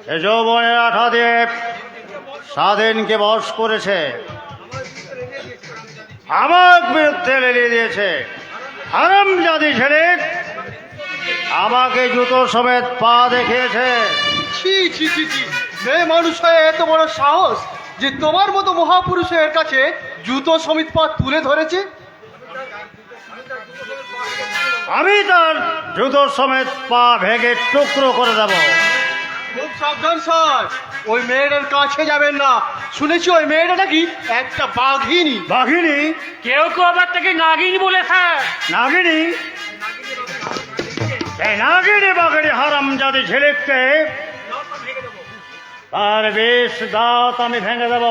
সে যৌবনের আঠা দিয়ে স্বাধীনকে বশ করেছে, আমার বিরুদ্ধে লেলিয়ে দিয়েছে। হারামজাদি ছেলে আমাকে জুতো সমেত পা দেখিয়েছে। ছি ছি ছি ছি, মেয়ে মানুষ হয়ে এত বড় সাহস যে তোমার মতো মহাপুরুষের কাছে জুতো সমিত পা তুলে ধরেছে। আমি তার জুতো সমেত পা ভেঙে টুকরো করে দেব। খুব সাবধান স্যার, ওই মেয়েটার কাছে যাবেন না। শুনেছি ওই মেয়েটা নাকি একটা বাঘিনী। বাঘিনী? কেউ কেউ আবার তাকে নাগিনী বলেছে। নাগিনী? এই নাগিনী বাঘিনী হারামজাদি ছেলেকে তার বেশ দাঁত আমি ভেঙে দেব।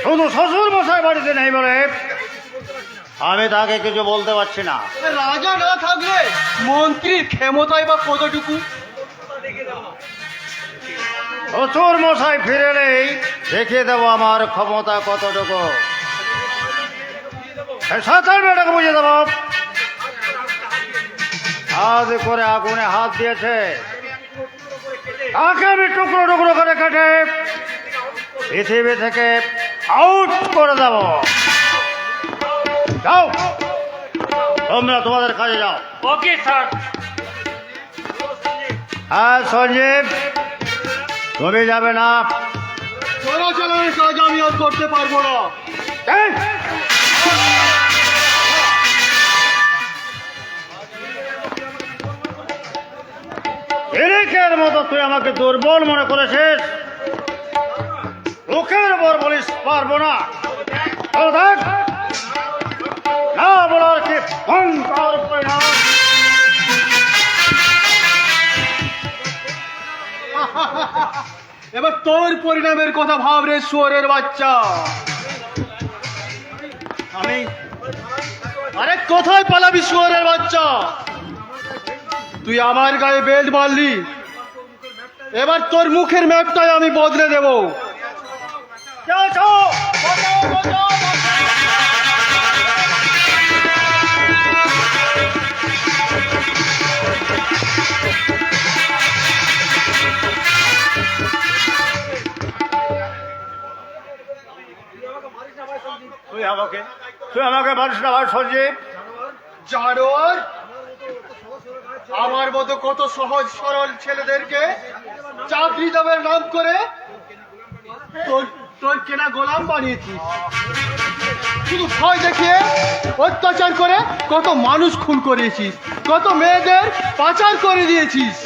শুধু শ্বশুর মশাই বাড়িতে নেই বলে আমি তাকে কিছু বলতে পারছি না। রাজা না থাকলে মন্ত্রীর ক্ষমতাই বা কতটুকু? শ্বশুর মশাই ফিরে নেই, দেখিয়ে দেবো আমার ক্ষমতা কতটুকু। সাঁতার মেয়েটাকে বুঝিয়ে দেবো। হাত করে আগুনে হাত দিয়েছে, তাকে আমি টুকরো টুকরো করে কেটে পৃথিবী থেকে আউট করে দেব। যাও, তোমরা তোমাদের কাজে যাও। Okay sir. হ্যাঁ সঞ্জীব, তুমি যাবে না? চলাচলের কাজ আমি আর করতে পারবো না। এই! এরিকের মতো তুই আমাকে দুর্বল মনে করেছিস? লোকের বর বলিস পারবো না। চলো দেখ, না বলার কি ভয়ঙ্কর পরিণাম। এবার তোর পরিণামের কথা ভাব রে শুয়োরের বাচ্চা। আমি আরে কোথায় পালাবি শুয়োরের বাচ্চা? তুই আমার গায়ে বেল্ট মারলি, এবার তোর মুখের ম্যাপটাই আমি বদলে দেব। তুই আমাকে মারিস না ভাই সঞ্জীব। জানোয়ার, আমার মতো কত সহজ সরল ছেলেদেরকে চাকরি দেবের নাম করে তোর তোর কেনা গোলাম বানিয়েছিস। শুধু ভয় দেখিয়ে অত্যাচার করে কত মানুষ খুন করিয়েছিস, কত মেয়েদের পাচার করে দিয়েছিস,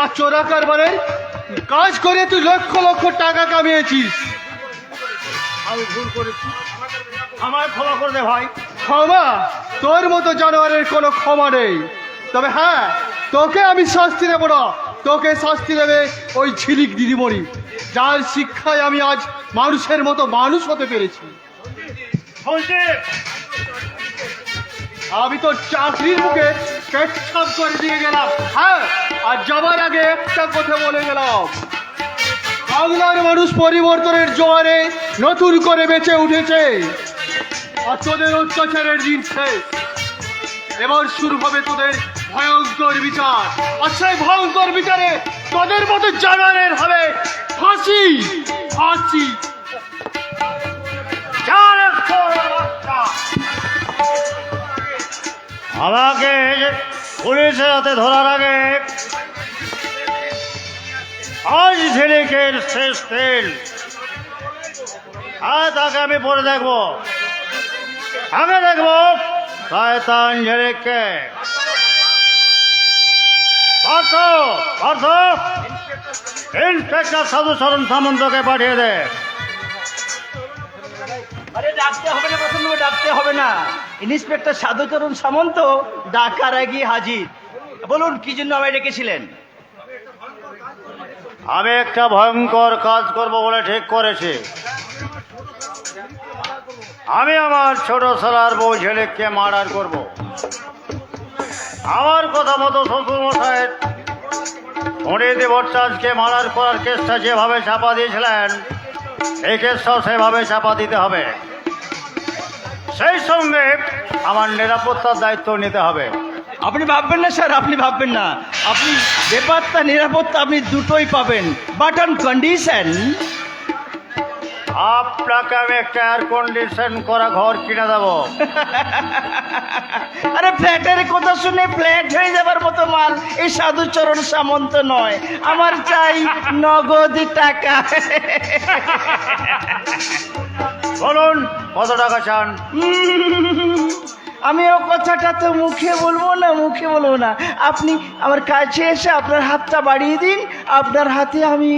আর চোরা কারবারের কাজ করে তুই লক্ষ লক্ষ টাকা কামিয়েছিস। আমি ভুল করেছি, আমায় ক্ষমা করে দে ভাই। ক্ষমা? তোর মতো জানোয়ারের কোনো ক্ষমা নেই। তবে হ্যাঁ, তোকে আমি শাস্তি দেবো না, তোকে শাস্তি দেবে ওই ঝিলিক দিদিমণি, যার শিক্ষায় আমি আজ মানুষের মতো মানুষ হতে পেরেছি। সঞ্জীব, আমি তো চাকরির মুখে পেচ্ছাপ করে দিয়ে গেলাম। হ্যাঁ, আর যাবার আগে একটা কথা বলে গেলাম, বাংলার মানুষ পরিবর্তনের জোয়ারে নতুন করে বেঁচে উঠেছে, আর তোদের অত্যাচারের দিন শেষ। এবার শুরু হবে তোদের ভয়ঙ্কর বিচার, আর সেই ভয়ঙ্কর বিচারে তোদের মতো জানোয়ারের হবে ফাঁসি। ফাঁসি। আমাকে পুলিশের হাতে ধরার আগে আজ ঝিলিকের শেষ দিন। আর তাকে আমি পরে দেখবো, আগে দেখবো শয়তান ঝিলিককে। পার্থ, পার্থ, ইন্সপেক্টর সাধুচরণ সামন্তকে পাঠিয়ে দে। আরে ডাকতে হবে না প্রথমে, ডাকতে হবে না। ইন্সপেক্টর সাধুচরণ সামন্ত ডাকার আগে হাজির। বলুন কি জন্য আমায় ডেকেছিলেন? আমি একটা ভয়ঙ্কর কাজ করব বলে ঠিক করেছি। আমি আমার ছোট ছেলের বউ ঝিলিককে মার্ডার করব। আমার কথা মতো শ্বশুরমশাইয়ের পণ্ডিত ভট্টাচার্যকে মার্ডার করার কেসটা যেভাবে চাপা দিয়েছিলেন, এই কেসটাও সেভাবে চাপা দিতে হবে। সেই সঙ্গে আমার নিরাপত্তার দায়িত্ব নিতে হবে। আপনি ভাববেন না স্যার, আপনি ভাববেন না। আপনি ব্যাপারটা নিরাপত্তা আপনি দুটোই পাবেন, বাট অন কন্ডিশন। আপনাকে আমি একটা এয়ার কন্ডিশন করা ঘর কিনে দেবো। আরে ফ্ল্যাটের কথা শুনে ফ্ল্যাট হয়ে যাবার মতো মাল এই সাধুচরণ সামন্ত নয়, আমার চাই নগদ টাকা। বলুন কত টাকা চান? আমি ও কথাটা তো মুখে বলবো না, আপনি আমার কাছে এসে আপনার হাতটা বাড়িয়ে দিন, আপনার হাতে আমি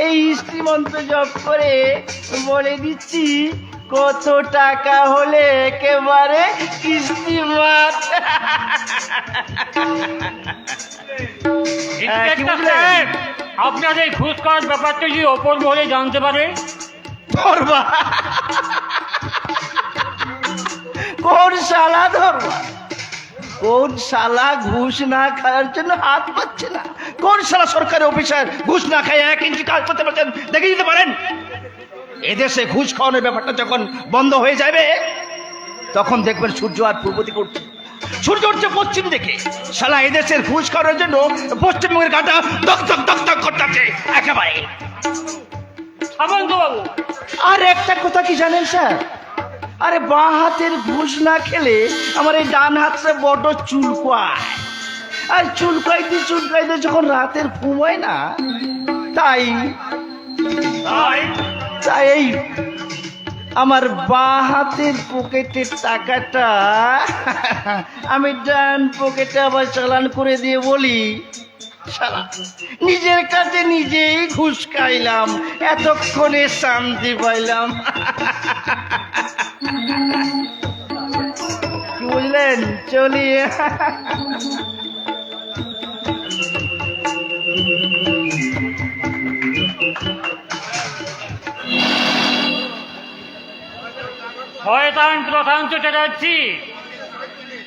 এই শ্রীমন্ত জপ করে বলে দিচ্ছি কত টাকা হলে একেবারে কিস্তি মাত। ইন্সপেক্টর সাহেব, আপনার এই ঘুষ খাওয়ার ব্যাপারটা যদি ওপর মহলে জানতে পারে? ধরবা কোন শালা ধরবা? কোন শালা ঘুষ না খাওয়ার জন্য হাত পাচ্ছে না? কোন শালা সরকারি অফিসার ঘুষ না খায় 1 ইঞ্চি কাজ করতে পারছেন? দেখে দিতে পারেন। এদেশে ঘুষ খাওয়ানোর ব্যাপারটা যখন বন্ধ হয়ে যাবে তখন দেখবেন সূর্য আর পূর্ব দিকে উঠছে, সূর্য উঠছে পশ্চিম দিকে। শালা এদেশের ঘুষ খাওয়ার জন্য পশ্চিমবঙ্গের কাটা দক দক দক দক করতেছে একেবারে। সামন্ত বাবু, আর একটা কথা কি জানেন স্যার? আরে বাঁ হাতের ঘুষ না খেলে আমার এই ডান হাতটা বড় চুলকায়, আর চুলকাইতে যখন রাতের ঘুমায় না, তাই এই আমার বাঁ হাতের পকেটের টাকাটা আমি ডান পকেটে আবার চালান করে দিয়ে বলি, শালা নিজের কাছে নিজেই ঘুষ খাইলাম, এতক্ষণে শান্তি পাইলাম। কি বুঝলেন? চলি। শয়তান প্রশান্ত চ্যাটার্জি,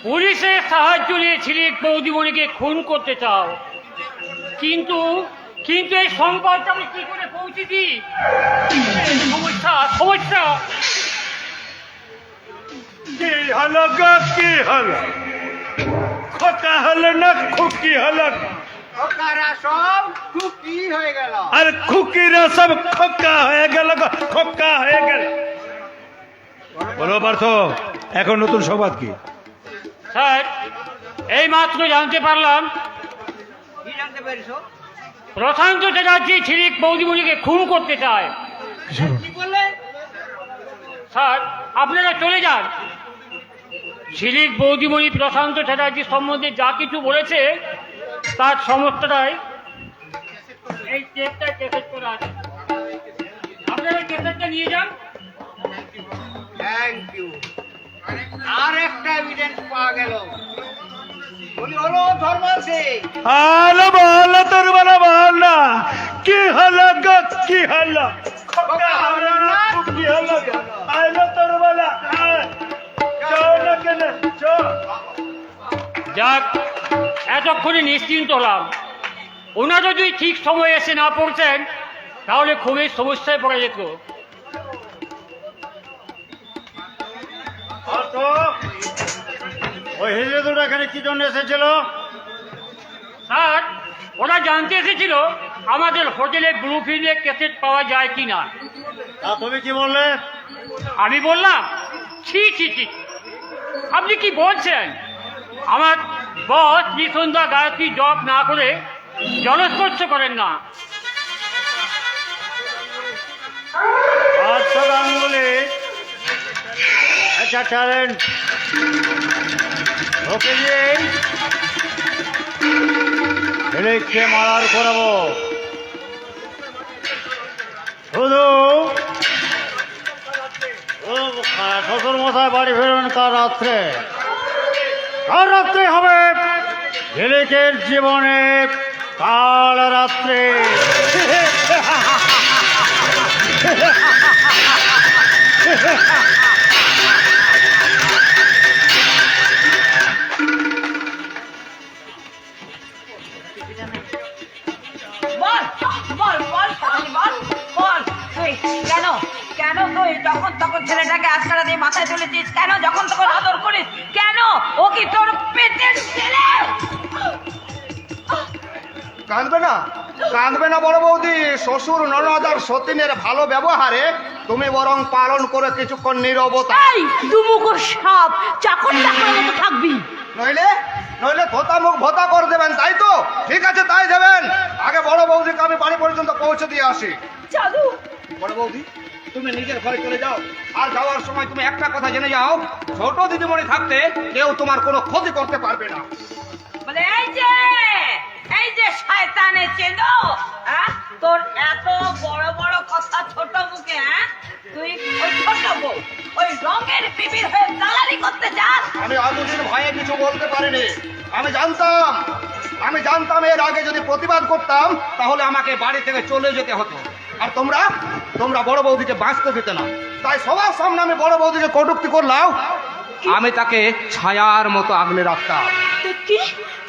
পুলিশের সাহায্য নিয়ে ছিলিক বৌদিমণিকে খুন করতে চাও, কিন্তু এই সম্পদটা আমি কি করে পৌঁছে দিই? সমস্যা কি হলো গো, কি হলো? খোকা হলো না খুকি হলো? খোকারা সব খুকি হয়ে গেল। আর খুকিরা সব খোকা হয়ে গেল গো, খোকা হয়ে গেল। বলো পার্থ, এখন নতুন সংবাদ কি? স্যার, এই মাত্র জানতে পারলাম কি জানতে পেরেছো? প্রশান্ত চ্যাটার্জি ছিলিক বৌদিমণিকে খুন করতে চায়। কি বললে? স্যার, আপনারা চলে যান। ঝিলিক বৌদিমণি প্রশান্ত চ্যাটার্জি সম্বন্ধে যা কিছু বলেছে তার সমস্তটাই এই টেপটা ক্যাসেট করা আছে। আপনারা ক্যাসেটটা নিয়ে যান। Thank you. আর একটা এভিডেন্স পাওয়া গেল। বলি হলো ধর্মাল সিং। হলো বলো তোর বলো বল না, কি হলো গো, কি হলো? খোকা হলো না খুকি হলো? আইলো তোর বলা, চল না কেন চল। যাক, এতক্ষণে নিশ্চিন্ত হলাম। ওনারা যদি ঠিক সময় এসে না পড়ছেন তাহলে খুবই সমস্যায় পড়ে যেত। ওই হিজড়ে দুটো এখানে কি জন্য এসেছিল? স্যার, ওরা জানতে এসেছিল আমাদের হোটেলে ব্লু ফিল্মে ক্যাসেট পাওয়া যায় কি না। তা তুমি কি বললে? আমি বললাম, ছি ছি ছি, আপনি কি বলছেন? আমার বস নিঃসন্ধ্যা গায়ত্রী জপ না করে জলস্পর্শ করেন না। আচ্ছা গাঙ্গুলি, একটা ট্যালেন্ট ওকে দিয়ে ছেলেকে মারার করাবো। শুধু শ্বশুর মশাই বাড়ি ফেরুন কাল রাত্রে হবে ছেলেকের জীবনে, কাল রাত্রে। বল বল বল সারালি বল বল তুই কেন কেন তুই যখন তখন ছেলেটাকে আজকারা দিয়ে মাথায় তুলেছিস? কেন যখন তখন আদর করিস? কেন ও কি তোর পেটের ছেলে? কাঁদবে না, কাঁদবে না বড় বৌদি। শ্বশুর ননদ আর সতীনের ভালো ব্যবহারে তুমি বরং পালন করে কিছুক্ষণ নীরবতা। এই দুমুখো সাপ, চাকর চাকর মতো থাকবি। নইলে নইলে ধোতা মুখ ভোতা করে দেবেন, তাই তো? ঠিক আছে, তাই দেবেন। আগে বড় বৌদিকে আমি বাড়ি পর্যন্ত পৌঁছে দিয়ে আসি। জাদু, বড় বৌদি, তুমি নিজের ঘরে চলে যাও। আর যাওয়ার সময় তুমি একটা কথা জেনে যাও, ছোট দিদিমণি থাকতে কেউ তোমার কোনো ক্ষতি করতে পারবে না। বলে এই যে শয়তানের চেনো, হ্যাঁ? তোর এত বড় বড় কথা ছোট মুখে, হ্যাঁ? তুই ওই ছোট বউ, ওই রঙের বিবির হয়ে দালালি করতে চাস? আমি আগুনের ভয়ে কিছু বলতে পারিনি। আমি জানতাম এর আগে যদি প্রতিবাদ করতাম তাহলে আমাকে বাড়ি থেকে চলে যেতে হতো। আর তোমরা বড় বৌদিকে বাঁচতে দিতে না। তাই সবার সামনে আমি বড় বৌদিকে কটূক্তি করলাম। আমি তাকে ছায়ার মতো আগলে রাখতাম। কি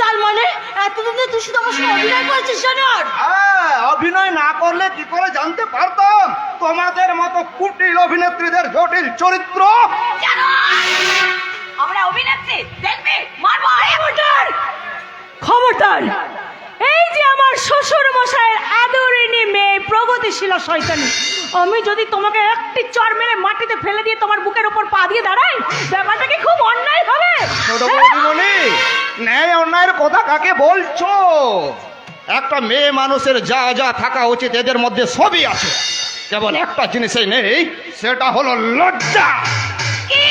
তার মানে এতদিনে তুই শুধু আমার সঙ্গে অভিনয় করেছিস জানার? হ্যাঁ, অভিনয় না করলে কি করে জানতে পারতাম তোমাদের মতো কুটিল অভিনেত্রীদের জটিল চরিত্র? আমরা অভিনেত্রী, দেখবি মারবো। খবরদার, এই যে আমার শ্বশুর মশাইয়ের আদরিনী মেয়ে প্রগতিশীল শয়তানি, আমি যদি তোমাকে একটি চড় মেরে মাটিতে ফেলে দিয়ে তোমার বুকের উপর পা দিয়ে দাঁড়াই, ব্যাপারটা কি খুব অন্যায় হবে? ছোট বৌদিমণি, ন্যায় অন্যায়ের কথা কাকে বলছো? একটা মেয়ে মানুষের যা যা থাকা উচিত এদের মধ্যে সবই আছে, কেবল একটা জিনিসই নেই, সেটা হলো লজ্জা। কি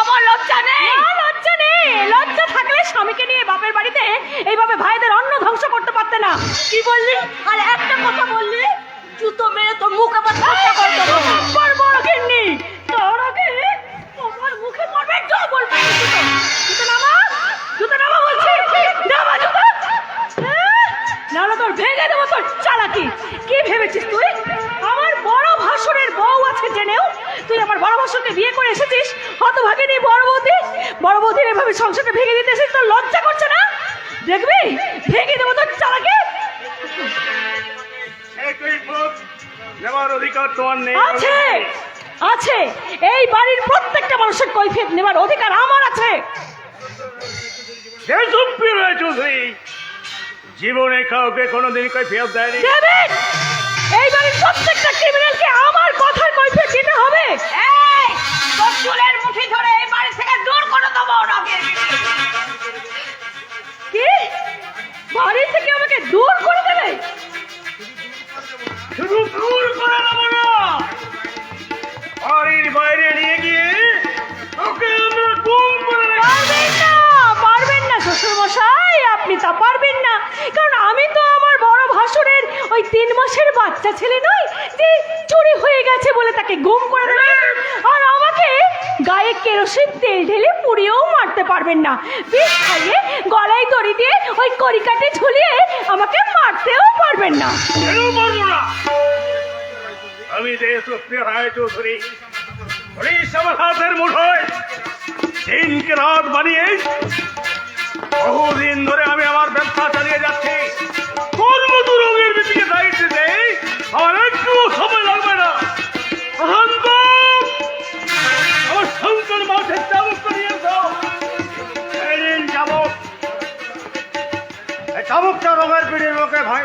আমার লজ্জা নেই? লজ্জা নেই? লজ্জা থাকলে স্বামীকে নিয়ে বাপের বাড়িতে এইভাবে ভাইদের অন্ন ধ্বংস করতে পারতে না। কি বললি? আর একটা কথা বললি, জুতো মেরে তোর মুখে বড় গিন্নি, তোর আগে তোমার মুখে পড়বে ডবল জুতো নামা, জুতো নামা বলছি, নামা জুতো। নাহলে তোর ভেঙে দেবো তোর চালাকি। কি ভেবেছিস তুই আমার বড় ভাসুরের বউ আছে জেনেও তুই আমার বড় ভাসুরকে বিয়ে করে এসেছিস? হতভাগিনী বড় বৌদির এভাবে সংসারটা ভেঙে দিতে এসেছিস, তোর লজ্জা করছে না? দেখবি ভেঙে দেবো তোর চালাকি। অধিকার তোমার নেই? আছে, আছে। এই বাড়ির প্রত্যেকটা মানুষের কৈফিয়ত নেবার অধিকার আমার আছে। সে চুপ্পি রয়েছে তুই, জীবনে কাউকে কোনোদিন কৈফিয়ত দেয়নি। ডেভিড, এই বাড়ির প্রত্যেকটা ক্রিমিনালকে আমার কথার কৈফিয়ত দিতে হবে। এই তোর চুলের মুঠি ধরে এই বাড়ি থেকে দূর করে দেবো রঙের বিবি। কি বাড়ি থেকে আমাকে দূর করে দেবে? শুধু দূর করে দেবো না, বাড়ির বাইরে নিয়ে গিয়ে ওকে আমরা গুম করে দেব। পারবেন না শ্বশুর মশাই, আপনি তা পারবেন না। কারণ আমি তো আমার বড় ভাসুরের ওই 3 মাসের বাচ্চা ছেলে নই যে চুরি হয়ে গেছে বলে তাকে গুম করে দেবেন। আর আমাকে গায়ে কেরোসিন তেল ঢেলে পুড়িয়েও মারতে পারবেন না। বিষ খাইয়ে গলায় দড়ি দিয়ে ওই কড়িকাঠি ঝুলিয়ে আমাকে মারতেও পারবেন না। কেন পারবো না? আমি যে সুপ্রিয় রায় চৌধুরী, পুলিশ আমার হাতের মুঠোয়, দিনকে রাত বানিয়ে বহুদিন ধরে আমি আমার ব্যবসা চালিয়ে যাচ্ছি। তোর মতো রঙের বিপিকে দায়িত্ব দেই, আমার একটু সময় লাগবে না। শান্ত, আমার সন্তান মাঠের চাবুক নিয়ে এসো। সেদিন চাবুক, এই চাবুকটা রঙের পিড়ির মুখে ভাই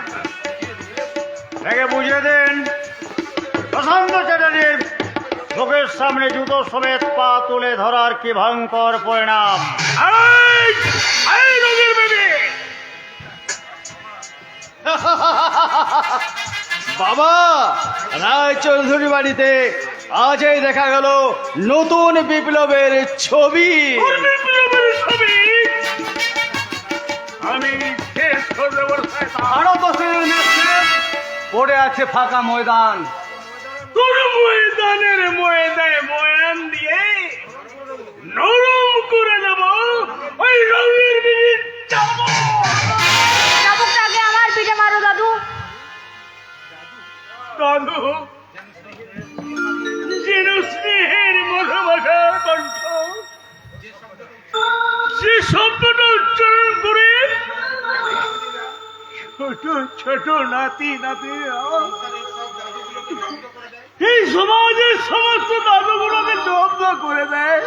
ভেঙে বুঝিয়ে দিন। প্রশান্ত চ্যাটার্জির লোকের সামনে জুতো সমেত পা তুলে ধরার কি ভয়ঙ্কর পরিণাম। এই রঙের বিপি, বাবা, রায় চৌধুরী বাড়িতে আজই দেখা গেল নতুন বিপ্লবের ছবি। ওর বিপ্লবের ছবি আমি শেষ করে দেবো। ভারতবর্ষের নেত্রে পড়ে আছে ফাঁকা ময়দান। তোর ময়দানের ময়দান দিয়ে নরম করে দেব ওই রঙের বিপি। চাবুকটা আগে আমার পিঠে মারো দাদু। দাদু যেন স্নেহের মধুমাখা কণ্ঠ, যে শব্দটা উচ্চারণ করে ছোট ছোট নাতি এই সমাজের সমস্ত দাদুগুলোকে জব্দ করে দেয়।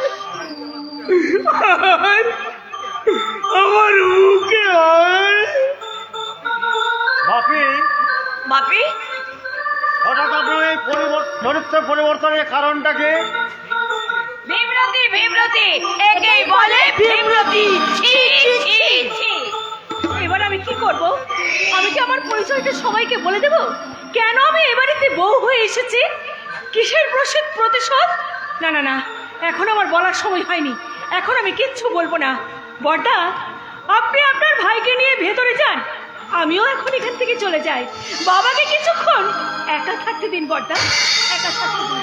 আমার মুখে বাপি, বাপি হঠাৎ আপনার এই চরিত্র পরিবর্তনের কারণটা কি? বিব্রতি বিব্রতি একেই বলে বিব্রতি। ছি ছি ছি। এবার আমি কি করব? আমি কি আমার পরিচয়টা সবাইকে বলে দেব? কেন আমি এ বাড়িতে বউ হয়ে এসেছি? কিসের প্রতিশোধ? না না না, এখন আমার বলার সময় হয়নি। এখন আমি কিচ্ছু বলবো না। বড়দা, আপনি আপনার ভাইকে নিয়ে ভেতরে যান, আমিও এখন এখান থেকে চলে যাই। বাবাকে কিছুক্ষণ একা থাকতে দিন বড়দা, একা থাকতে দিন।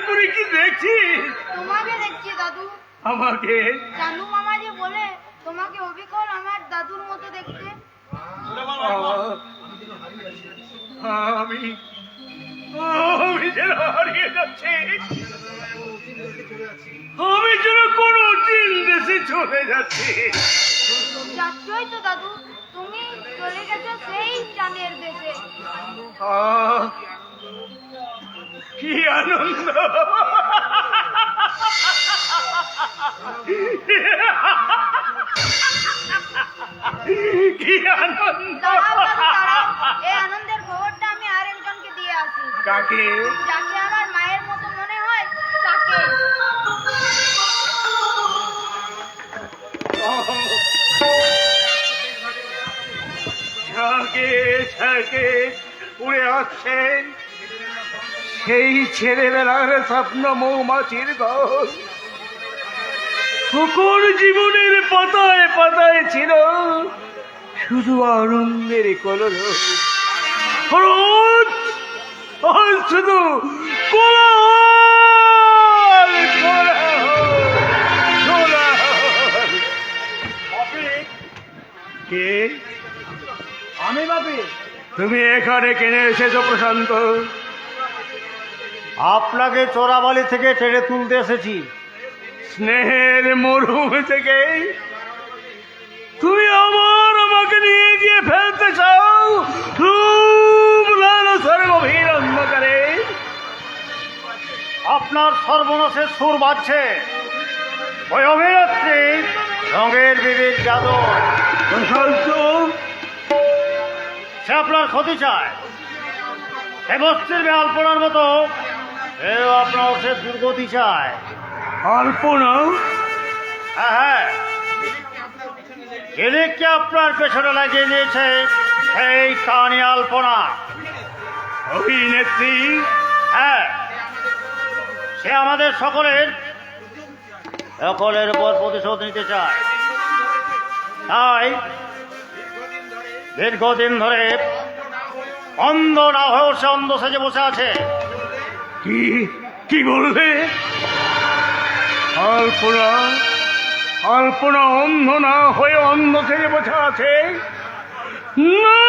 করে কি দেখছি? তোমাকে দেখছি দাদু। আমাকে জানু মামা যে বলে তোমাকে অবিকল আমার দাদুর মতো দেখতে। আমি যেন হারিয়ে যাচ্ছি, আমি যেন কোনো চিন দেশে চলে যাচ্ছি। যাচ্ছই তো দাদু, তুমি চলে গেছো সেই চাঁদের দেশে। কি আনন্দ! কি আনন্দ! দাঁড়াও দাদু, দাঁড়াও। এই আনন্দের খবরটা আমি আরেকজনকে দিয়ে আসি। কাকে? যাকে আমার মায়ের মতো মনে হয় তাকে। ঝাঁকে ঝাঁকে উড়ে আসছেন সেই ছেলেবেলার স্বপ্ন মৌমাছির দল। সকল জীবনের পাতায় পাতায় ছিল শুধু আনন্দের কলরব। আজ শুধু কোলাহল, কোলাহল, কোলাহল। কে? আমি বাপি। তুমি এখানে কেনে এসেছো প্রশান্ত? আপনাকে চোরাবালি থেকে টেনে তুলতে এসেছি। স্নেহের মরুম থেকে তুমি আমাকে নিয়ে গিয়ে ফেলতে চাও রূপ লালসার গভীর অন্ধকারে। আপনার সর্বনাশের সুর বাজছে। ওই অভিনেত্রী রঙের বিবির জাদু, প্রশান্ত, সে আপনার ক্ষতি চায়। এ বস্তির বেহাল পড়ার মতো এও আপনার সে দুর্গতি চায়। আলপনা? হ্যাঁ হ্যাঁ, ঝিলিককে আপনার পেছনে লাগিয়ে দিয়েছে সেই কানি আলপনা। অভিনেত্রী? হ্যাঁ, সে আমাদের সকলের উপর প্রতিশোধ নিতে চায়। তাই দীর্ঘদিন ধরে অন্ধ না হয়েও সে অন্ধ সেজে বসে আছে। কি কি বললে? আলপনা? আলপনা অন্ধ না হয়ে অন্ধ থেকে বসে আছে? না,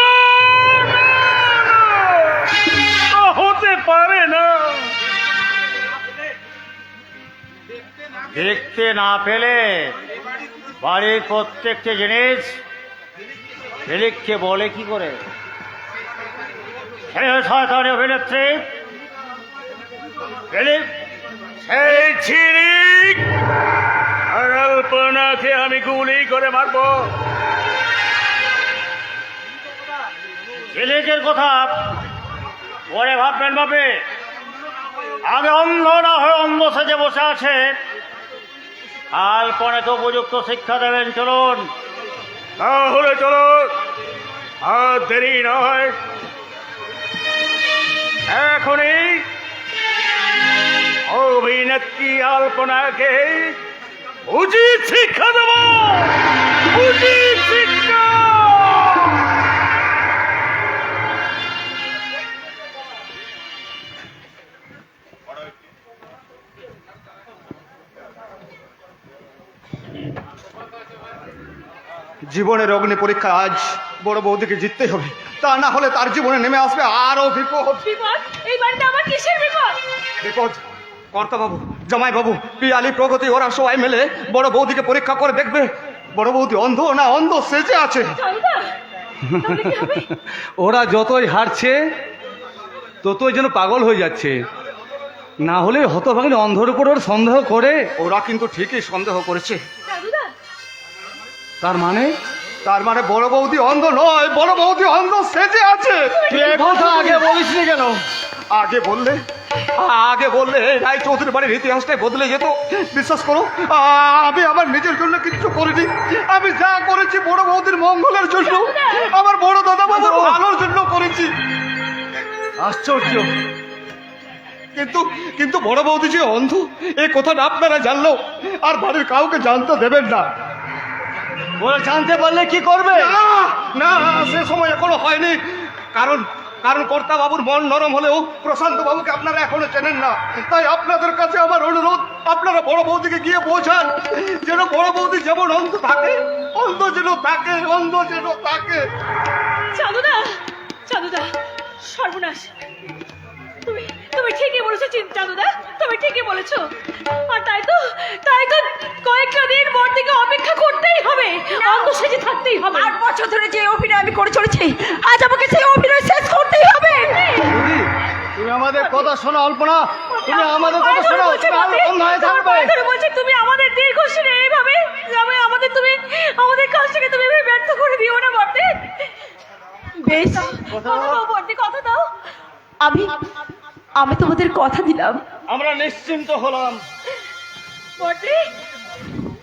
না, না, তা হতে পারে না। দেখতে না পেলে বাড়ির প্রত্যেকটি জিনিস ঝিলিককে বলে কি করে? সে শয়তানি অভিনেত্রী ঝিলিক। সেই ঝিলিক আর আলপনাকে আমি গুলি করে মারবো। ঝিলিকের কথা পরে ভাববেন ভাবে, আগে অন্ধ না হয়ে অন্ধ সেজে বসে আছে। আলপনাকে উপযুক্ত শিক্ষা দেবেন। চলুন। তাহলে চলো, আর দেরি নয়, এখনই অভিনেত্রী আলপনাকে উচিত শিক্ষা দেব। উচিত শিক্ষা। জীবনের অগ্নি পরীক্ষা আজ বড় বৌদিকে জিততেই হবে, তা না হলে তার জীবনে নেমে আসবে আরো বিপদ। বিপদ? এই বাড়িতে আমার কিসের বিপদ? বিপদ কর্তাবাবু, জামাইবাবু, পিয়ালি, প্রগতি ওরা সবাই মিলে বড় বৌদিকে পরীক্ষা করে দেখবে বড় বৌদি অন্ধ না অন্ধ সেজে আছে। জানুদা, তাহলে কি হবে? ওরা যতই হারছে ততই যেন পাগল হয়ে যাচ্ছে। না হলে হতভাগিনী অন্ধর উপর ওর সন্দেহ করে। ওরা কিন্তু ঠিকই সন্দেহ করেছে। দাদুদা তার মানে তার মানে বড় বৌদি অন্ধ নয়, বড় বৌদি অন্ধ সেজে আছে। তুই এ কথা আগে বলিসনি কেন? আগে বললে রায় চৌধুরী বাড়ির ইতিহাসটাই বদলে যেত। বিশ্বাস করো, আমি আমার নিজের জন্য কিচ্ছু করিনি। আমি যা করেছি বড় বৌদির মঙ্গলের জন্য, আমার বড় দাদা বাবুর ভালোর জন্য করেছি। আশ্চর্য। কিন্তু কিন্তু বড় বৌদি যে অন্ধ এই কথাটা আপনারা জানলো আর বাড়ির কাউকে জানতে দেবেন না। ওরা জানতে পারলে কি করবে? না না, সে সময় এখনো হয়নি। কারণ কারণ কর্তা বাবুর মন নরম হলেও প্রশান্ত বাবুকে আপনারা এখনো চেনেন না। তাই আপনাদের কাছে আমার অনুরোধ, আপনারা বড় বৌদিকে গিয়ে বোঝান যেন বড় বৌদি যেমন অন্ধ থাকে, অন্ধ যেন থাকে, অন্ধ যেন থাকে। চাঁদুদা, চাঁদুদা, সর্বনাশ। তুমি তুমি ঠিকই বলেছো চাঁদুদা, তুমি ঠিকই বলেছো। আর তাই তো কয়েকটা দিন পর থেকে অপেক্ষা করতেই হবে, অন্ধ সেজে থাকতেই হবে। 8 বছর ধরে যে অভিনয় আমি করে চলেছি, আজ আমাকে সেই অভিনয় শেষ করতেই হবে। তুমি আমাদের কথা শোনো অল্পনা, তুমি আমাদের কথা শোনো। অন্ধ হয়ে থাকবে। বলছি তুমি আমাদের দীর্ঘশ্রী এইভাবে তুমি আমাদের কাজটাকে তুমি এভাবে ব্যর্থ করে দিও না বর্দি। বেশ, কথা দাও বর্দি, কথা দাও। আমি তোমাদের কথা দিলাম। আমরা নিশ্চিন্ত হলাম।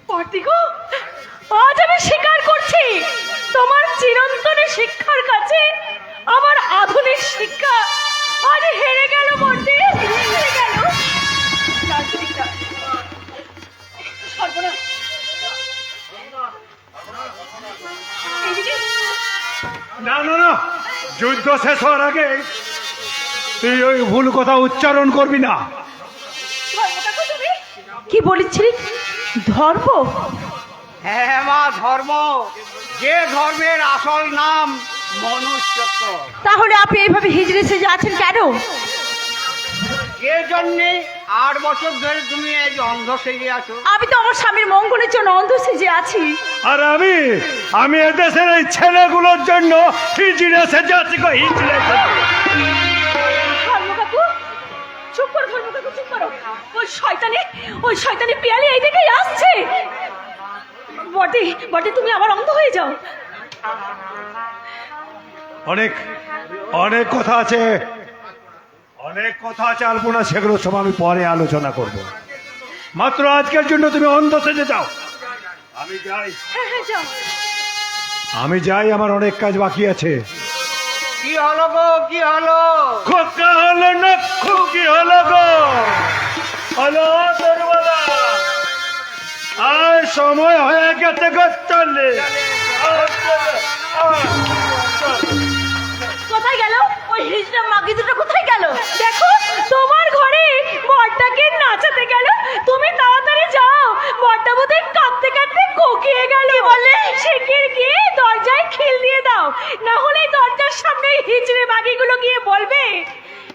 বর্দি গো, আজ আমি স্বীকার করছি তোমার চিরন্তন শিক্ষার কাছে আমার আধুনিক শিক্ষা আজ হেরে গেল। বর্দি হেরে গেল। সর্বনাশ। এইদিকে না না না, যুদ্ধ শেষ হওয়ার আগে তুই ওই ভুল কথা উচ্চারণ করবি না। কি বলেছিলি? ধর্ম? হ্যাঁ মা, ধর্ম। যে ধর্মের আসল নাম মনুষ্যত্ব। তাহলে আপনি এইভাবে হিজড়ে সেজে আছেন কেন? এর জন্যে 8 বছর ধরে তুমি এই যে অন্ধ সেজে আছো। আমি তো আমার স্বামীর মঙ্গলের জন্য অন্ধ সেজে আছি। আর আমি এদেশের এই ছেলেগুলোর জন্য হিজড়ে সেজে আছি। হিজড়ে ধর্মকাকু চুপ করো, ধর্মকাকু চুপ করো। ওই শয়তানি পিয়ালি এই দিকেই আসছে। বটে তুমি আবার অন্ধ হয়ে যাও। অনেক অনেক কথা আছে, আলপনা, সেগুলো সব আমি পরে আলোচনা করব। মাত্র আজকের জন্য তুমি অন্ধ সেজে যাও। আমি যাই। হ্যাঁ যাও। আমি যাই, আমার অনেক কাজ বাকি আছে। কি হলো গো, কি হলো? খোকা হলো না, খুকি হলো গো। হলো দরওয়ালা, আর সময় হয়ে গেছে গো, চলে। কোথায় গেল ওই হিজড়া মাগি দুটো? কোথায় গেল? দেখো তোমার ঘরে বরটাকে নাচাতে গেল, তুমি তাড়াতাড়ি যাও। বরটা বোধহয় কাঁদতে কাঁদতে কোকিয়ে গেল। কি বলে? শিগগির গিয়ে দরজায় খিল দিয়ে দাও, না হলে দরজার সামনে হিজড়ে মাগিগুলো গিয়ে বলবে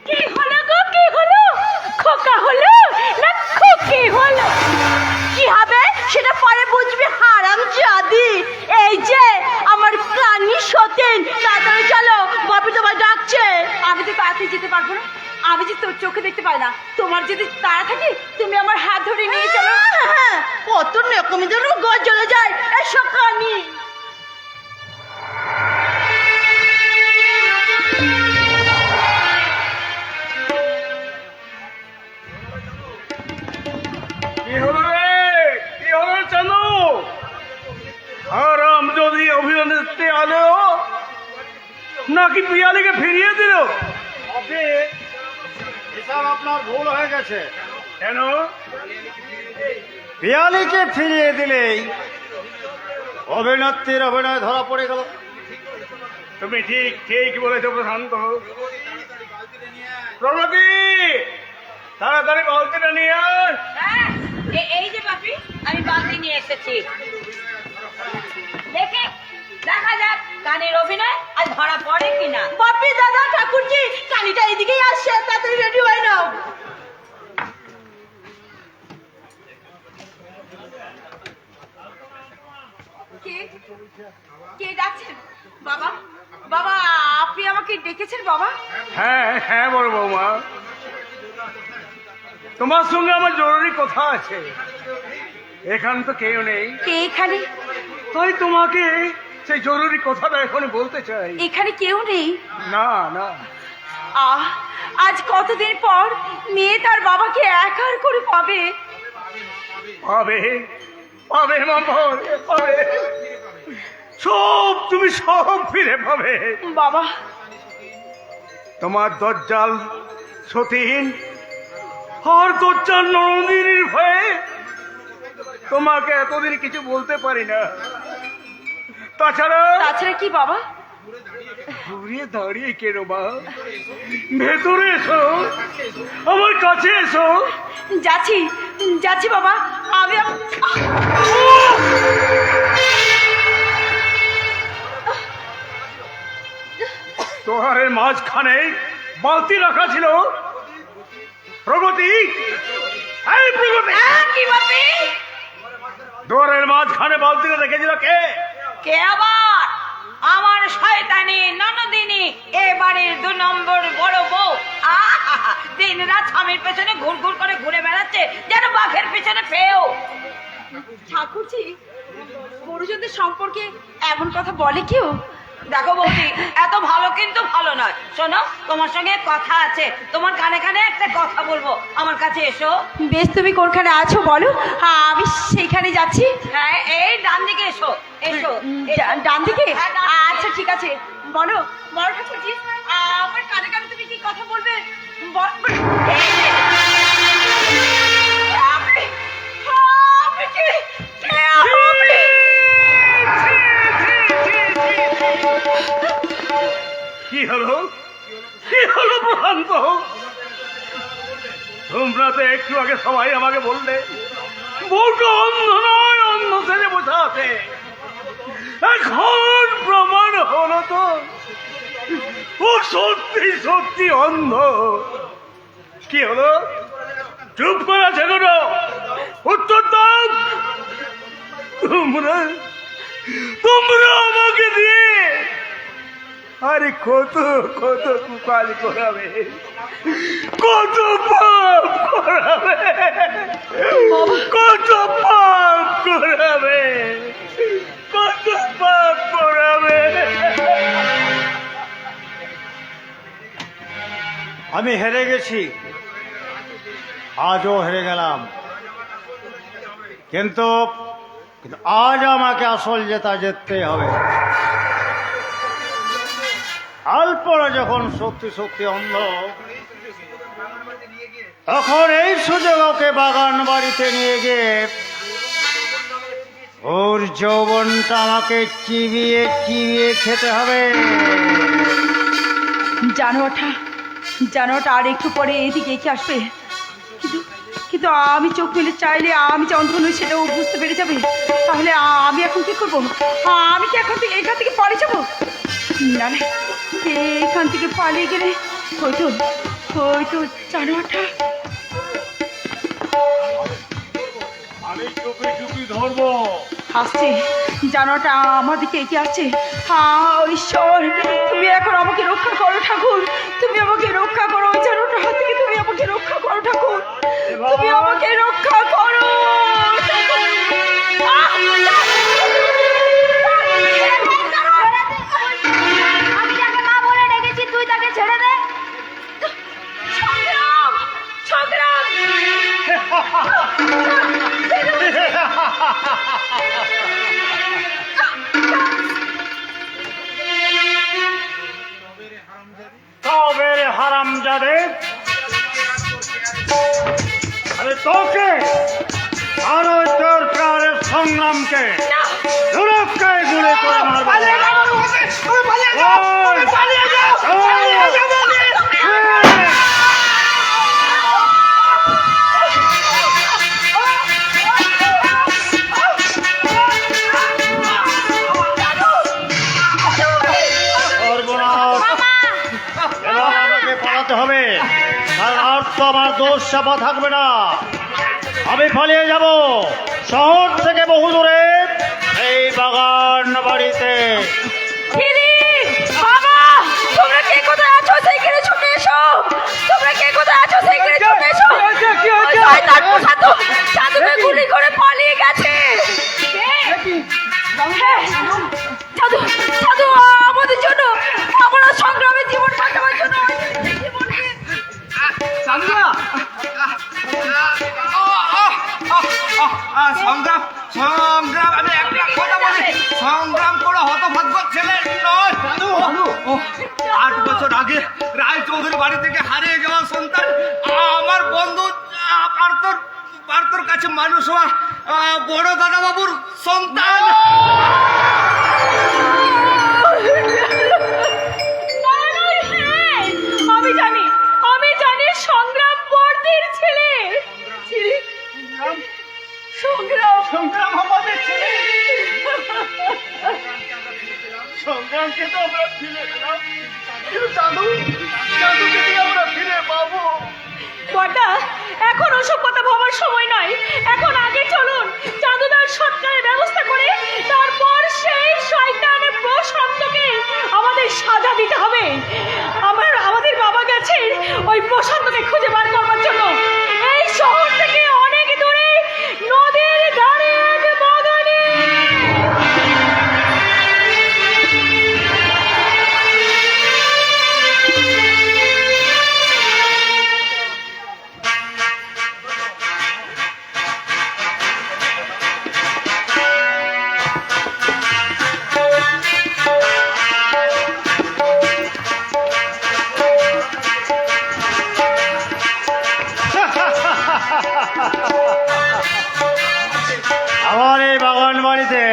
কি হলো গো, কি হলো? খোকা হলো না খুকি হলো? কি হবে সেটা পরে বুঝবি হারামজাদি। এই যে আমার কানি সতেন, তাড়াতাড়ি চলো, বাপি তোমায় ডাকছে। আমি তো তাড়াতাড়ি যেতে পারবো না, আমি যে তোর চোখে দেখতে পাই না। তোমার যদি তাড়া থাকে তুমি আমার হাত ধরে নিয়ে চলো। কত নেকমিদের গজ জ্বলে যায় এসব কানি। কি হলো রে, কি হলো চালু? আরাম যদি অভিনেত্রী আলো নাকি পিয়ালিকে ফিরিয়ে দিল? এসব আপনার ভুল হয়ে গেছে। কেন? পিয়ালিকে ফিরিয়ে দিলেই অভিনেত্রীর অভিনয় ধরা পড়ে গেল। তুমি ঠিক ঠিক বলেছো প্রশান্ত। প্রগতি, তাড়াতাড়ি বালতিটা নিয়ে আয়। এই যে বাপি, আমি বালতি নিয়ে এসেছি। দেখা যাক কানের অভিনয় আর ধরা পড়ে কিনা। বাপি, দাদা, ঠাকুরজি, কানিটা এদিকেই আসছে, তাড়াতাড়ি রেডি হয়ে নাও। কে ডাকছেন? বাবা, বাবা, আপনি আমাকে ডেকেছেন বাবা? হ্যাঁ হ্যাঁ, বড় বৌমা। তোমার সঙ্গে আমার জরুরি কথা আছে। এখানে তো কেউ নেই, কে এখানে? তাই তোমাকে সেই জরুরি কথাটা এখন বলতে চাই। এখানে কেউ নেই? না না, আহ, আজ কতদিন পর মেয়ে তার বাবাকে একার করে পাবে। পাবে পাবে মা, পাবে সব, তুমি সব ফিরে পাবে। বাবা, তোমার দজ্জাল সতীন আর দজ্জাল নন্দিনীর ভয়ে তোমাকে এতদিন কিছু বলতে পারি না। তাছাড়া তাছাড়া কি বাবা? ঘুরিয়ে দাঁড়িয়ে কেন মা, ভেতরে এসো, আমার কাছে এসো। যাচ্ছি যাচ্ছি বাবা, আমি তোহারের মাঝখানে বালতি রাখা ছিল। প্রগতি, এই প্রগতি, কি বাপি? দোয়ারের মাঝখানে বালতিটা রেখেছিল কে? কে আবার? আমার শয়তানি ননদিনী, এবারের 2 নম্বর বড় বউ। দিন রাত স্বামীর পেছনে ঘুর ঘুর করে ঘুরে বেড়াচ্ছে যেন বাঘের পেছনে পেও। ঠাকুরজি, গুরুজনদের সম্পর্কে এমন কথা বলে কেউ? দেখো বৌদি, এত ভালো কিন্তু ভালো নয়। শোনো, তোমার সঙ্গে কথা আছে, তোমার কানে কানে একটা কথা বলবো, আমার কাছে এসো। বেশ, তুমি কোনখানে আছো বলো, আমি সেইখানে যাচ্ছি। হ্যাঁ, এই ডান দিকে এসো। এসো, ডান দিকে? আচ্ছা ঠিক আছে, বলো বলো ঠাকুরজি, আমার কানে কানে তুমি কি কথা বলবে? কি হলো, কি হলো প্রশান্ত? তোমরা তো একটু আগে সবাই আমাকে বললে বউটা অন্ধ নয়, অন্ধ ছেলে বসে আছে। এখন প্রমাণ হলো তো ও সত্যি সত্যি অন্ধ। কি হলো, চুপ করে আছে কেন? উত্তর দাও। তোমরা তোমরা আমাকে দিয়ে আরে কত কত কুকাল করাবে, কত পাপ করাবে, কত পাপ করাবে, কত পাপ করাবে। আমি হেরে গেছি, আজও হেরে গেলাম, কিন্তু আজ আমাকে আসল জেতা জিততে হবে। আলপনা যখন সত্যি সত্যি অন্ধ, তখন এই সুযোগ ওকে বাগান বাড়িতে নিয়ে গিয়ে ওর যৌবনটা আমাকে চিবিয়ে চিবিয়ে খেতে হবে। জানোটা আর একটু পরে এদিকে এসে আসবে, কিন্তু কিন্তু আমি চোখ মেলে চাইলে আমি যে অন্ধ নই সেটাও বুঝতে পেরে যাবে। তাহলে আমি এখন কি করবো? আমি কি এখান থেকে পালিয়ে যাবো? না না, এখান থেকে পালিয়ে গেলে হয়তো জানোয়ারটা আমি চুপি চুপি ধরবো। আসছে, জানোয়ারটা আমার দিকে এগিয়ে আসছে। ঈশ্বর, তুমি এখন আমাকে রক্ষা করো ঠাকুর, তুমি আমাকে রক্ষা করো, ওই জানোয়ারটার হাত থেকে তুমি আমাকে রক্ষা করো ঠাকুর, তুমি আমাকে রক্ষা করো। আমি তাকে মা বলে ডেকেছি, তুই তাকে ছেড়ে দে। সংগ্রাম, সংগ্রাম। তবে হারামজাদে, আরে তোকে আর ওই তোর প্রাণের সংগ্রামকে সুরক্ষায় গুলি করে মারবো। হবে, কারণ আর তো আমার দোষ চাপা থাকবে না। আমি পালিয়ে যাব শহর থেকে বহু দূরে, এই বাগান বাড়িতে। বাবা, তোমরা কে কোথায় আছো? সেইখানে ছুটে এসো, তোমরা কে কোথায় আছো? সেইখানে ছুটে এসো। বাড়ি থেকে হারিয়ে যাওয়া সন্তান আমার বন্ধু পার্থর কাছে মানুষ হওয়া বড় দাদা বাবুর সন্তান। হ্যাঁ, আমি জানি সংগ্রাম বর্দির ছেলে। সংগ্রাম আমাদের ছেলে। সংগ্রামকে তো আমরা ফিরে পেলাম, কিন্তু চাঁদুকে তো আমরা ফিরে পাবো। বড়দা, এখন ওসব কথা ভাবার সময় নয়। এখন আগে চলুন চাঁদুদার সৎকারের ব্যবস্থা করে তারপর সেই শয়তানের প্রশান্তকে আমাদের সাজা দিতে হবে। আমাদের বাবা গেছে ওই প্রশান্তকে খুঁজে বার করবার জন্য। এই শহর থেকে অনেক দূরে নদীর ধারে এক বাগানে। আমার এই বাগান বাড়িতে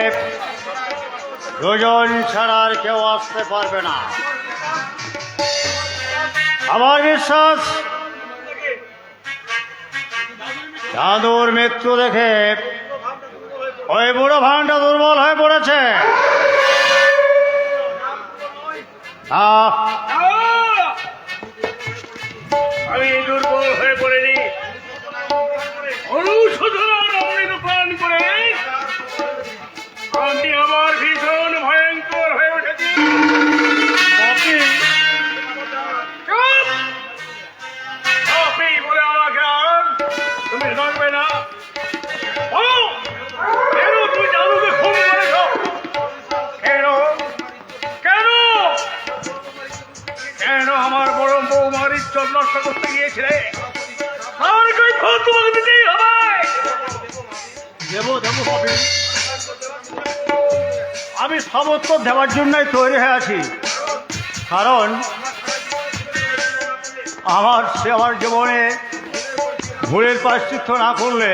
দুজন ছাড়া আর কেউ আসতে পারবে না। আমার বিশ্বাস চাঁদুর মৃত্যু দেখে ওই বুড়ো ভানটা দুর্বল হয়ে পড়েছে। আমি দুর্বল হয়ে পড়েনি, অনুশোচনার অমৃত পান করে আমি আমার ভীষণ ভয়ঙ্কর হয়ে উঠেছি। আপনি বলে আমাকে আর তুমি থাকবে না। কেন তুমি জাদুকে খুন করেছ? কেন কেন কেন আমার বড় বৌমার ইজ্জত নষ্ট করতে গিয়েছিলে? আর কই ভোট তোমাকে দিতেই হবে। দেবো হবে। আমি সব উত্তর দেওয়ার জন্যই তৈরি হয়ে আছি, কারণ আমার জীবনে ভুলের প্রায়শ্চিত্ত না করলে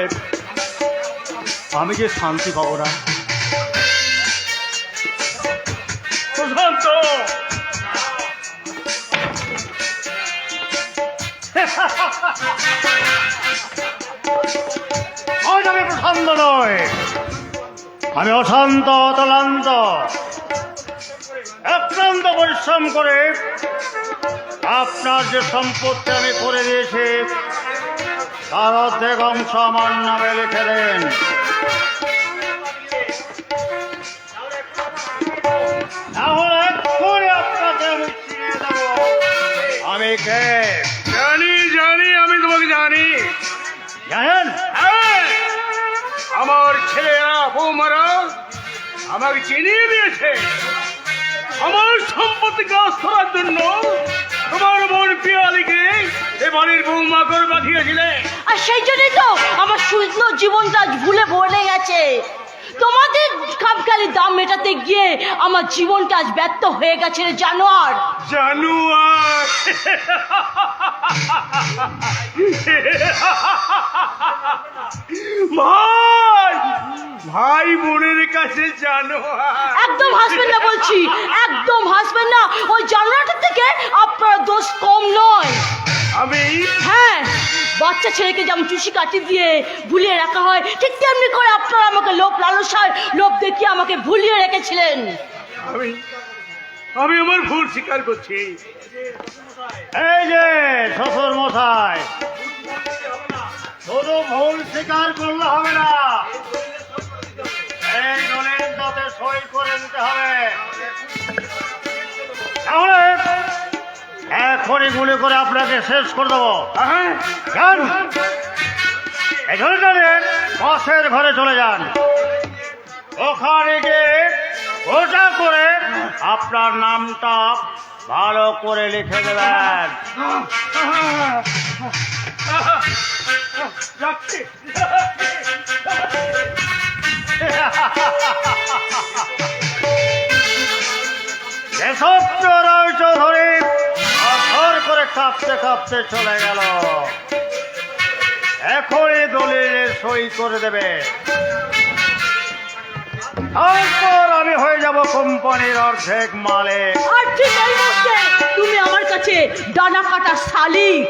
আমি যে শান্তি পাবো না। প্রশান্ত, আজ আমি প্রশান্ত নয়, আমি অশান্ত অতলান্ত। অক্লান্ত পরিশ্রম করে আপনার যে সম্পত্তি আমি করে দিয়েছি তার অর্ধেক অংশ আমার নামে লিখে দেন। তাহলে এক্ষুনি আপনাকে আমি চিনিয়ে দেবো আমি কে। জানি আমি তোমাকে জানি। জানেন? হ্যাঁ, আমার ছেলেরা বৌমারা আমাকে চিনিয়ে দিয়েছে। আমার সম্পত্তি গাছ ধরার জন্য তোমার বোন পিয়ালিকে এ বাড়ির বৌমা করে পাঠিয়েছিলে। আর সেই জন্যই তো আমার সুন্দর জীবনটা আজ ভুলে বলে গেছে। তোমাদের খামখালি দাম মেটাতে গিয়ে আমার জীবনটা আজ ব্যর্থ হয়ে গেছে রে জানোয়ার। জানুয়ার, ভাই ভাই বোনের কাছে জানোয়ার। একদম হাসবেন না বলছি, একদম হাসবেন না। ওই জানোয়ারটার থেকে আপনার দোষ কম নয়। আমি হ্যাঁ, বাচ্চা ছেলেকে যেমন চুষি কাটি দিয়ে ভুলিয়ে রাখা হয়, ঠিক তেমনি করে আপনারা আমাকে লোভ লালসার লোভ দেখিয়ে আমাকে ভুলিয়ে রেখেছিলেন। আমি আমার ভুল স্বীকার করছি। এই যে শ্বশুর মশাই, শুধু ভুল স্বীকার করলে হবে না, এই দলিলটাতে সই করে দিতে হবে। তাহলে এখনই গুলি করে আপনাকে শেষ করে দেবো। যান, এই দলিলটা নিয়ে বসের ঘরে চলে যান। ওখানে গিয়ে ওটা করে আপনার নামটা ভালো করে লিখে দেবেন। যাচ্ছি। যেসব চোরাই চৌধুরী অথর করে কাঁপতে কাঁপতে চলে গেল। এখনই দলিলের সই করে দেবে, তারপর আমি হয়ে যাব কোম্পানির অর্ধেক মালিক। আর ঠিক এই মুহূর্তে তুমি আমার কাছে ডানা কাটা শালিক।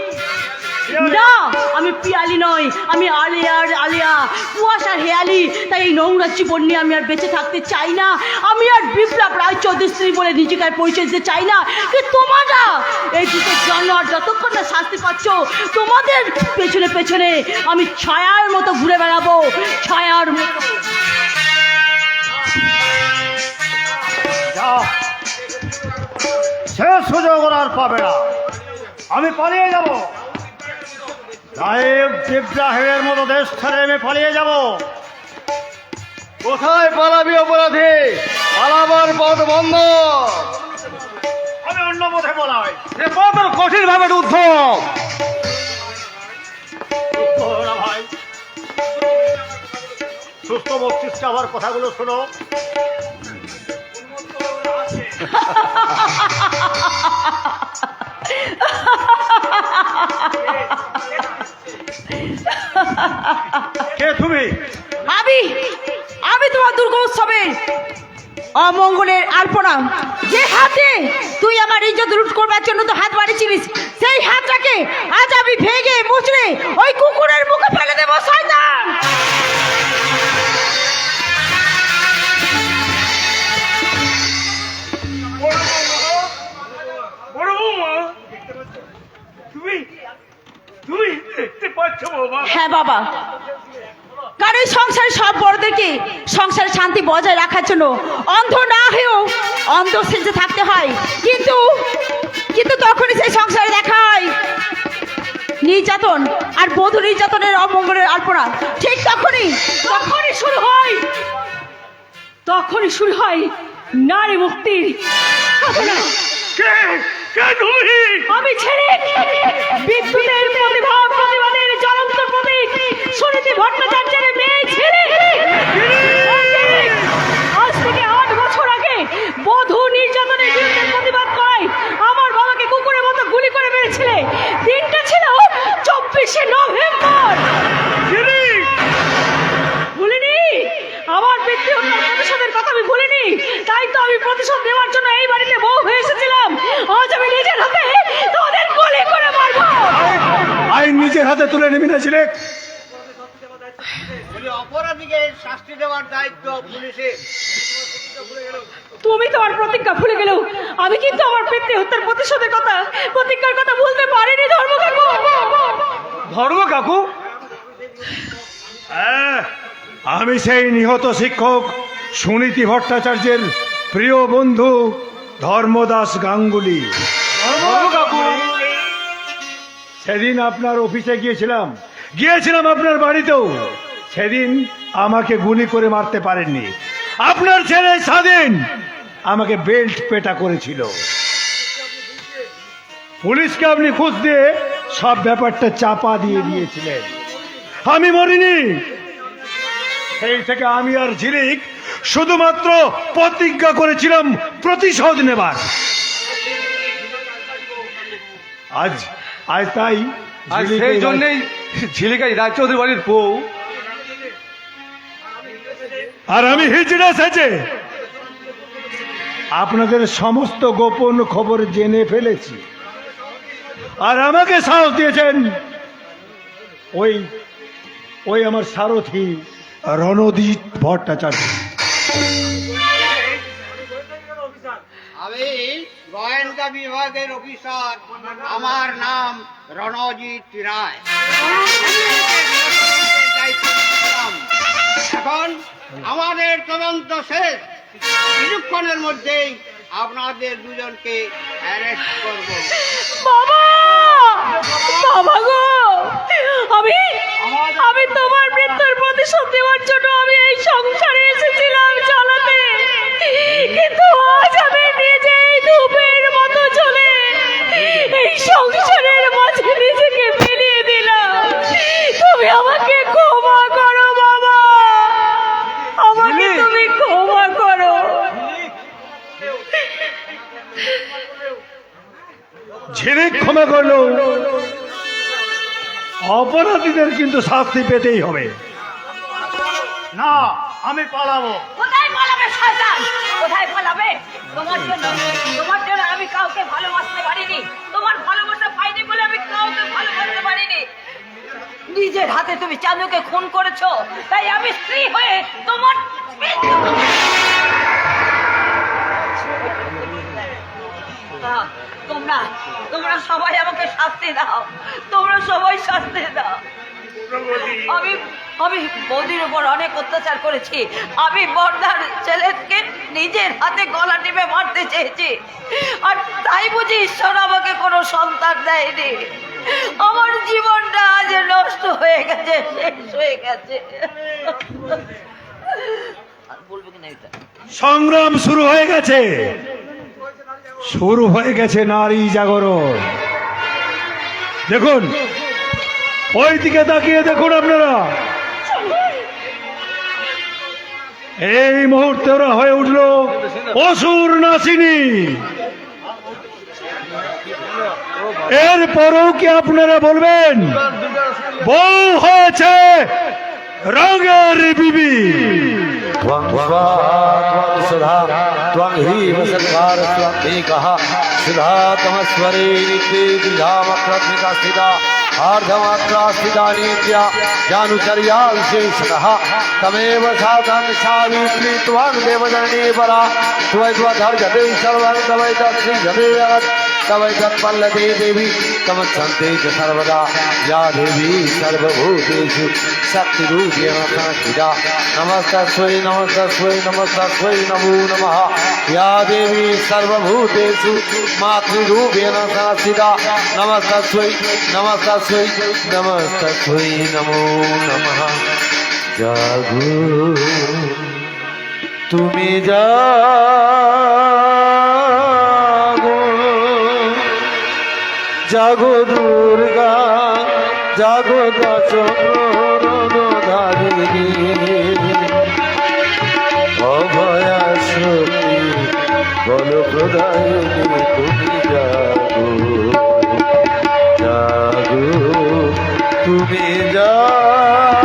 না, আমি পিয়ালি নই, আমি আলিয়া কুয়াশার হেয়ালি। তাই এই নোংরা জীবন নিয়ে আমি আর বেঁচে থাকতে চাই না। আমি আর বিপ্লব রায়চৌধুরীর স্ত্রী বলে নিজেকে আর পরিচয় দিতে চাই না। কিন্তু তোমরা এই দুটো জানোয়ার যতক্ষণ না শাস্তি পাচ্ছ, তোমাদের পেছনে পেছনে আমি ছায়ার মতো ঘুরে বেড়াবো, ছায়ার মতো। যাও, সে সুযোগ ওরা আর পাবে না। আমি পালিয়ে যাব, সাহেব ইব্রাহিমের মতো দেশ ছেড়ে আমি পালিয়ে যাব। কোথায় পালাবি অপরাধী? পালাবার পথ বন্ধ। আমি অন্য পথে বলাই। এ পথ কঠিন ভাবে উদ্ধব। না ভাই, সুস্থ মস্তিষ্কে আমার কথাগুলো শোনো। কে তুমি? আমি তোমার দুর্গা উৎসবের অমঙ্গলের আলপনা। যে হাতে তুই আমার ইজ্জত লুট করবার জন্য তো হাত বাড়িয়েছিলিস, সেই হাতটাকে আজ আমি ভেঙে মুচড়ে ওই কুকুরের মুখে ফেলে দেবো। শয়তান! বড় বৌমা, তুমি তুমি দেখতে পাচ্ছ বাবা? হ্যাঁ বাবা, কারণ এই সংসারে সব বড়দেরকে সংসারে শান্তি বজায় রাখার জন্য অন্ধ না হয়েও অন্ধ সেজে থাকতে হয়। কিন্তু কিন্তু তখনই সেই সংসারে দেখায় নির্যাতন আর বধূ নির্যাতনের অমঙ্গলের আলপনা। ঠিক তখনই শুরু হয় নারী মুক্তির সাধনা। কে কে তুমি? আমি ছেড়ে বিদ্যুতের প্রতিবাদের জ্বলন্ত প্রতীক সুনীতি ভট্টাচার্যের মেয়ে ছেলে। আজ থেকে 8 বছর আগে বধূ নির্যাতনের বিরুদ্ধে প্রতিবাদ করায় আমার বাবাকে কুকুরের মতো গুলি করে মেরেছিলে। দিনটা ছিল 24শে নভেম্বর। ভুলিনি আমার পিতৃ হত্যার প্রতিশোধের কথা আমি ভুলিনি। তাই তো আমি প্রতিশোধ নেওয়ার জন্য এই বাড়িতে বউ হয়ে এসেছিলাম। আজ আমি নিজের হাতে তোদের গুলি করে মারবো। আইন নিজের হাতে তুলে নিবি না ছিলে? অপরাধীকে শাস্তি দেওয়ার দায়িত্ব পুলিশের। তুমি তোমার প্রতিজ্ঞা ভুলে গেলেও আমি কিন্তু আমার পিতৃ হত্যার প্রতিজ্ঞার কথা ভুলতে পারিনি। ধর্ম কাকু, হ্যাঁ, আমি সেই নিহত শিক্ষক সুনীতি ভট্টাচার্যের প্রিয় বন্ধু ধর্মদাস গাঙ্গুলি। ধর্ম কাকু, সেদিন আপনার অফিসে গিয়েছিলাম আপনার বাড়িতেও। সেদিন আমাকে গুলি করে মারতে পারেননি। আপনার ছেলে স্বাধীন আমাকে বেল্ট পেটা করেছিল। পুলিশকে আপনি খোঁজ দিয়ে সব ব্যাপারটা চাপা দিয়ে দিয়েছিলেন। আমি মরিনি। সেই থেকে আমি আর ঝিলিক শুধুমাত্র প্রতিজ্ঞা করেছিলাম প্রতিশোধ নেবার। আজ আজ তাই আর সেই জন্যই ঝিলিকাই রায়চৌধুরী বাড়ির বউ। আর আমি হিজড়া সেজে আপনাদের সমস্ত গোপন খবর জেনে ফেলেছি। আর আমাকে সাহস দিয়েছেন ওই আমার সারথি রণজিৎ ভট্টাচার্য। আমি গোয়েন্দা বিভাগের অফিসার, আমার নাম রণজিৎ রায়। এখন আমাদের তদন্ত শেষ, কিছুক্ষণের মধ্যেই আপনাদের দুজনকে অ্যারেস্ট করব। বাবা গো, আমি তোমার মৃত্যুর প্রতিশোধ দেওয়ার জন্য আমি এই সংসারে এসেছিলাম চালাতে। কিন্তু আজ আমি নিজেই ধূপের মতো চলে এই সংসারের মাঝে নিজেকে মিলিয়ে দিলাম। তুমি আমাকে ক্ষমা করো বাবা, আমাকে তুমি ক্ষমা করো। ঝিলিক ক্ষমা করলো, অপরাধীদের কিন্তু শাস্তি পেতেই হবে। না, আমি পালাবো। কোথায় পালাবে শয়তান? কোথায় পালাবে? তোমার জন্য আমি কাউকে ভালোবাসতে পারিনি। তোমার ভালোবাসা পাইনি বলে আমি কাউকে ভালোবাসতে পারিনি। নিজের হাতে তুমি চাঁদুকে খুন করেছো, তাই আমি স্ত্রী হয়ে তোমার তোমরা তোমরা সবাই আমাকে শাস্তি দাও। তোমরা সবাই শাস্তি দাও। আমি আমি বৌদির উপর অনেক অত্যাচার করেছি। আমি বর্দার ছেলেকে নিজের হাতে গলা টিপে মারতে চেয়েছি, আর তাই বুঝি ঈশ্বর আমাকে কোনো সন্তান দেয়নি। আমার জীবনটা আজ নষ্ট হয়ে গেছে, শেষ হয়ে গেছে। বলবো কিনা এটা? সংগ্রাম শুরু হয়ে গেছে, শুরু হয়ে গেছে নারী জাগরণ। দেখুন, ওই দিকে তাকিয়ে দেখুন আপনারা। এই মুহূর্তে ওরা হয়ে উঠল অসুর নাসিনী। এরপরেও কি আপনারা বলবেন বউ হয়েছে রঙের বিবি? त्वं स्वा त्वं सुधा त्वं हि वसत्कार त्वं एकः सुधा तमस्वरे नित्ये द्विधामक्रत्मिका स्थिता अर्धमात्रा स्थिता नित्या जानुचर्या विशेषतः तमेव साधन सावित्री त्वं देवजननी परा त्वैत्वधर्जते सर्वं तवैतत्श्रीजते जगत् तवैतत्पल्लते देवी तमत्सन्ते च सर्वदा या देवी सर्वभूतेषु शक्तिरूपेण संस्थिता नमस्तस्मै नमस्तस्मै नमस्तस्मै नमो नमः या देवी सर्वभूतेषु मातृरूपेण संस्थिता नमस्तस्मै नमस्तस्मै नमस्तस्मै नमो नमः जागो তুমি जागो जागो दुर्गा जागो दशधारिणी অভয়া শক্তি বল প্রদায়িনী তুমি জাগো জাগো তুমি জাগো